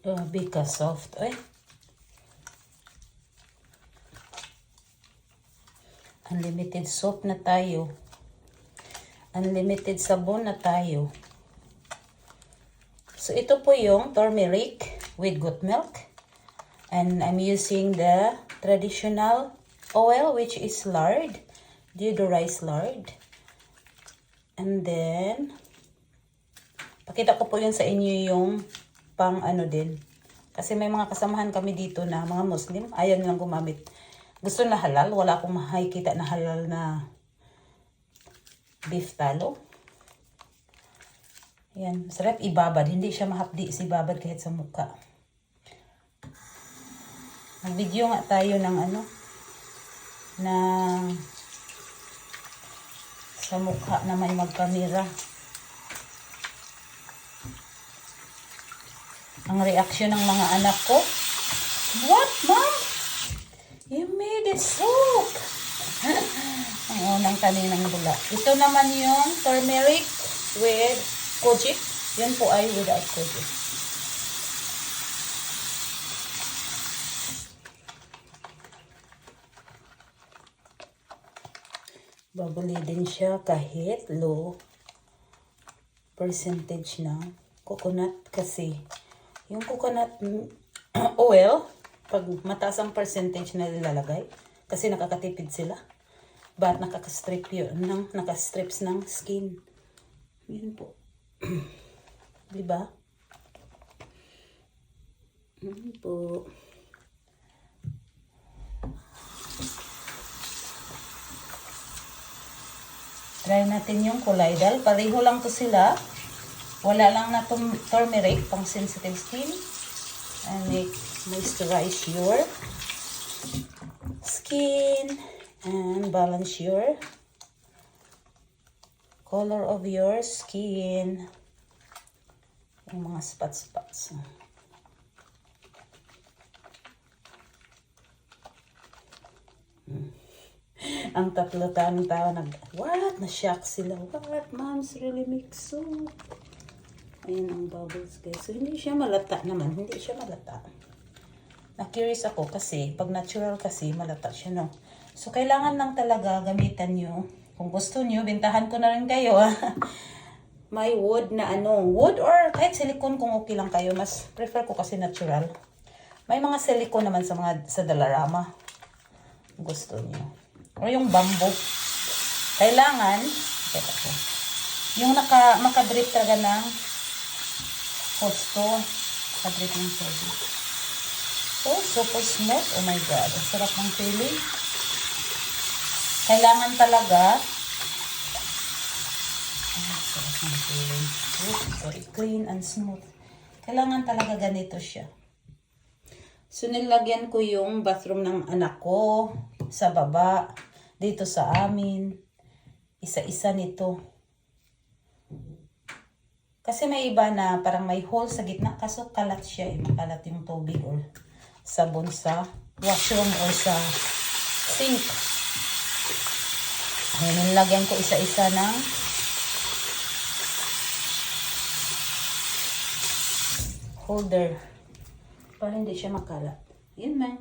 Bika soft. Ay. Unlimited soap na tayo. Unlimited sabon na tayo. So, ito po yung turmeric with goat milk. And I'm using the traditional oil, which is lard. Deodorized lard. And then, pakita ko po yun sa inyo yung pang ano din. Kasi may mga kasamahan kami dito na mga Muslim. Ayaw nilang gumamit. Gusto na halal. Wala akong makikita na halal na beef talo. Yan. Sarap ibabad. Hindi siya mahapdi si babad kahit sa mukha. Mag-video nga tayo ng ano. ng sa mukha na may magkamera. Ang reaksyon ng mga anak ko, "What, Mom? You made it soap!" Ang unang kaninang bula. Ito naman yung turmeric with kojic. Yan po ay without kojic. Babuli din siya kahit low percentage ng coconut kasi yung coconut oil, pag mataas ang percentage na nilalagay, kasi nakakatipid sila. But nakastrips ng skin. Yun po. Diba? Yun po. Try natin yung Colloidal. Pareho lang to sila. Wala lang na turmeric pang sensitive skin. And moisturize your skin and balance your color of your skin. Yung mga spots. Ang tatlo tao what? Na-shock sila. What? Mom's really makes soap. Ayan ang bubbles, guys. So, hindi siya malata naman. Hindi siya malata. Na-curious ako kasi, pag natural kasi, malata siya, no? So, kailangan lang talaga gamitan nyo. Kung gusto nyo, bintahan ko na rin kayo, ha? May wood na wood or kahit silicone kung okay lang kayo. Mas prefer ko kasi natural. May mga silicone naman sa Dalarama. Gusto nyo. O yung bamboo. Kailangan, yung makadrip talaga ng hosto. Makadrip ng tubig. Oh, super smooth. Oh my God. Ang sarap ng feeling. Kailangan talaga, sarap ng feeling. Oh, very clean and smooth. Kailangan talaga ganito siya. So, nilagyan ko yung bathroom ng anak ko sa baba, dito sa amin. Isa-isa nito. Kasi may iba na parang may hole sa gitna, kaso kalat siya eh. Makalat yung tubig or sabon sa washroom or sa sink. Ayan, nilagyan ko isa-isa ng holder para hindi siya makalat. Yun man.